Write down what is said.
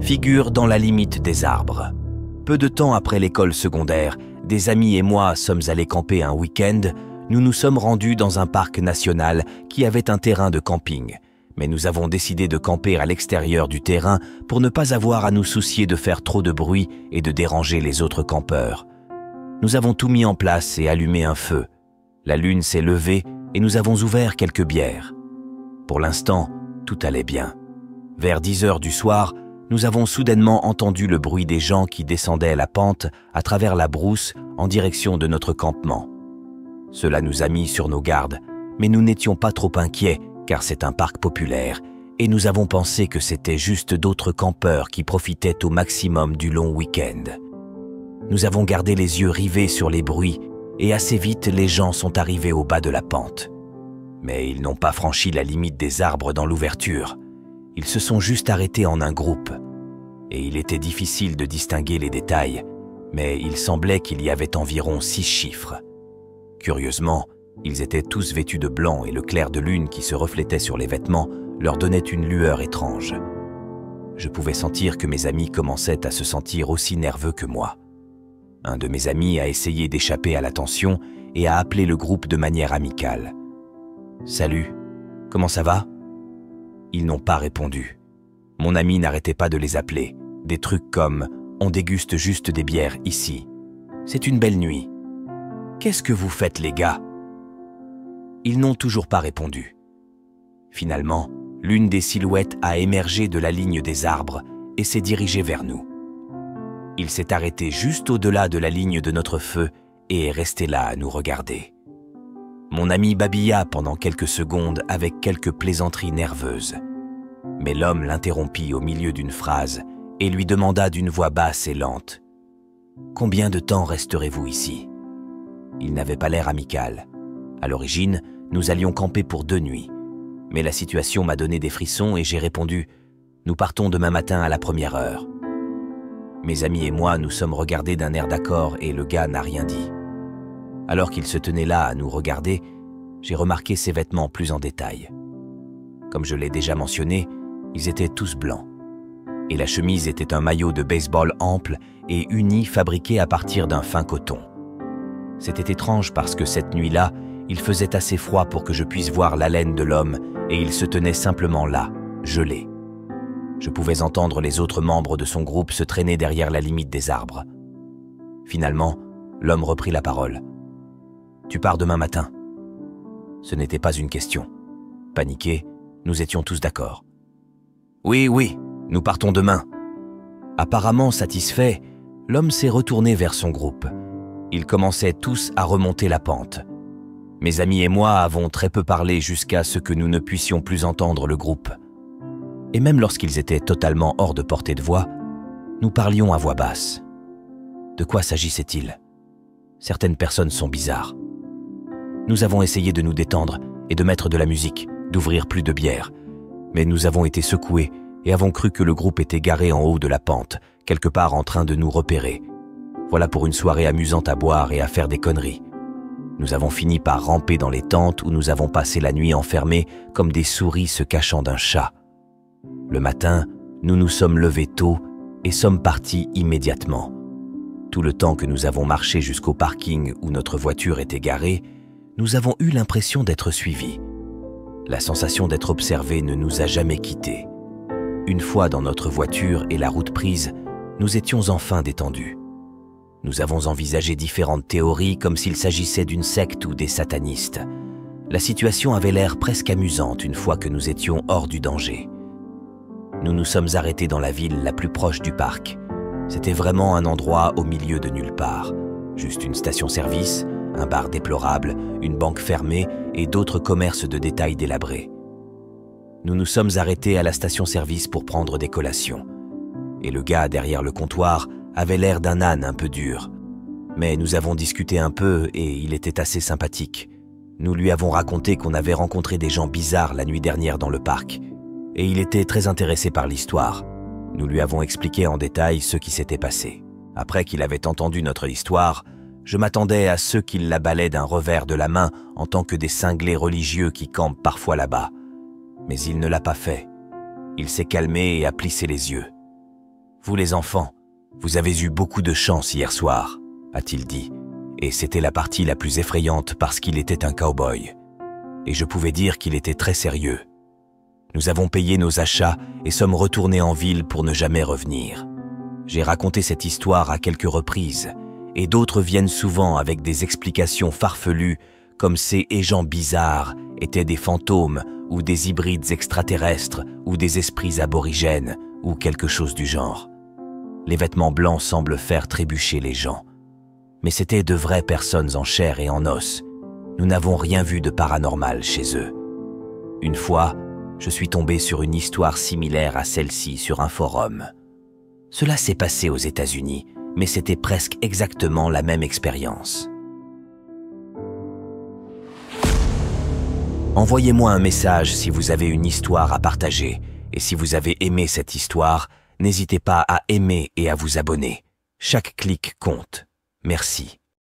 figure dans la limite des arbres. Peu de temps après l'école secondaire, des amis et moi sommes allés camper un week-end. Nous nous sommes rendus dans un parc national qui avait un terrain de camping. Mais nous avons décidé de camper à l'extérieur du terrain pour ne pas avoir à nous soucier de faire trop de bruit et de déranger les autres campeurs. Nous avons tout mis en place et allumé un feu. La lune s'est levée et nous avons ouvert quelques bières. Pour l'instant, tout allait bien. Vers 10 heures du soir, nous avons soudainement entendu le bruit des gens qui descendaient la pente à travers la brousse en direction de notre campement. Cela nous a mis sur nos gardes, mais nous n'étions pas trop inquiets car c'est un parc populaire et nous avons pensé que c'était juste d'autres campeurs qui profitaient au maximum du long week-end. Nous avons gardé les yeux rivés sur les bruits et assez vite les gens sont arrivés au bas de la pente. Mais ils n'ont pas franchi la limite des arbres dans l'ouverture. Ils se sont juste arrêtés en un groupe. Et il était difficile de distinguer les détails, mais il semblait qu'il y avait environ 6 chiffres. Curieusement, ils étaient tous vêtus de blanc et le clair de lune qui se reflétait sur les vêtements leur donnait une lueur étrange. Je pouvais sentir que mes amis commençaient à se sentir aussi nerveux que moi. Un de mes amis a essayé d'échapper à l'attention et a appelé le groupe de manière amicale. « Salut, comment ça va ?» Ils n'ont pas répondu. Mon ami n'arrêtait pas de les appeler. Des trucs comme « On déguste juste des bières ici. C'est une belle nuit. Qu'est-ce que vous faites les gars ?» Ils n'ont toujours pas répondu. Finalement, l'une des silhouettes a émergé de la ligne des arbres et s'est dirigée vers nous. Il s'est arrêté juste au-delà de la ligne de notre feu et est resté là à nous regarder. Mon ami babilla pendant quelques secondes avec quelques plaisanteries nerveuses. Mais l'homme l'interrompit au milieu d'une phrase et lui demanda d'une voix basse et lente « Combien de temps resterez-vous ici ?» Il n'avait pas l'air amical. À l'origine, nous allions camper pour 2 nuits. Mais la situation m'a donné des frissons et j'ai répondu « Nous partons demain matin à la 1re heure. » Mes amis et moi nous sommes regardés d'un air d'accord et le gars n'a rien dit. Alors qu'il se tenait là à nous regarder, j'ai remarqué ses vêtements plus en détail. Comme je l'ai déjà mentionné, ils étaient tous blancs. Et la chemise était un maillot de baseball ample et uni fabriqué à partir d'un fin coton. C'était étrange parce que cette nuit-là, il faisait assez froid pour que je puisse voir l'haleine de l'homme et il se tenait simplement là, gelé. Je pouvais entendre les autres membres de son groupe se traîner derrière la limite des arbres. Finalement, l'homme reprit la parole. « Tu pars demain matin ?» Ce n'était pas une question. Paniqués, nous étions tous d'accord. « Oui, nous partons demain. » Apparemment satisfait, l'homme s'est retourné vers son groupe. Ils commençaient tous à remonter la pente. Mes amis et moi avons très peu parlé jusqu'à ce que nous ne puissions plus entendre le groupe. Et même lorsqu'ils étaient totalement hors de portée de voix, nous parlions à voix basse. De quoi s'agissait-il? Certaines personnes sont bizarres. Nous avons essayé de nous détendre et de mettre de la musique, d'ouvrir plus de bières. Mais nous avons été secoués et avons cru que le groupe était garé en haut de la pente, quelque part en train de nous repérer. Voilà pour une soirée amusante à boire et à faire des conneries. Nous avons fini par ramper dans les tentes où nous avons passé la nuit enfermés comme des souris se cachant d'un chat. Le matin, nous nous sommes levés tôt et sommes partis immédiatement. Tout le temps que nous avons marché jusqu'au parking où notre voiture était garée, nous avons eu l'impression d'être suivis. La sensation d'être observés ne nous a jamais quittés. Une fois dans notre voiture et la route prise, nous étions enfin détendus. Nous avons envisagé différentes théories comme s'il s'agissait d'une secte ou des satanistes. La situation avait l'air presque amusante une fois que nous étions hors du danger. Nous nous sommes arrêtés dans la ville la plus proche du parc. C'était vraiment un endroit au milieu de nulle part. Juste une station-service, un bar déplorable, une banque fermée et d'autres commerces de détail délabrés. Nous nous sommes arrêtés à la station-service pour prendre des collations. Et le gars derrière le comptoir avait l'air d'un âne un peu dur. Mais nous avons discuté un peu et il était assez sympathique. Nous lui avons raconté qu'on avait rencontré des gens bizarres la nuit dernière dans le parc. Et il était très intéressé par l'histoire. Nous lui avons expliqué en détail ce qui s'était passé. Après qu'il avait entendu notre histoire, je m'attendais à ce qu'il la balaie d'un revers de la main en tant que des cinglés religieux qui campent parfois là-bas. Mais il ne l'a pas fait. Il s'est calmé et a plissé les yeux. Vous les enfants, vous avez eu beaucoup de chance hier soir, a-t-il dit, et c'était la partie la plus effrayante parce qu'il était un cow-boy. Et je pouvais dire qu'il était très sérieux. Nous avons payé nos achats et sommes retournés en ville pour ne jamais revenir. J'ai raconté cette histoire à quelques reprises, et d'autres viennent souvent avec des explications farfelues comme ces gens bizarres étaient des fantômes ou des hybrides extraterrestres ou des esprits aborigènes ou quelque chose du genre. Les vêtements blancs semblent faire trébucher les gens. Mais c'étaient de vraies personnes en chair et en os. Nous n'avons rien vu de paranormal chez eux. Une fois, je suis tombé sur une histoire similaire à celle-ci sur un forum. Cela s'est passé aux États-Unis, mais c'était presque exactement la même expérience. Envoyez-moi un message si vous avez une histoire à partager, et si vous avez aimé cette histoire, n'hésitez pas à aimer et à vous abonner. Chaque clic compte. Merci.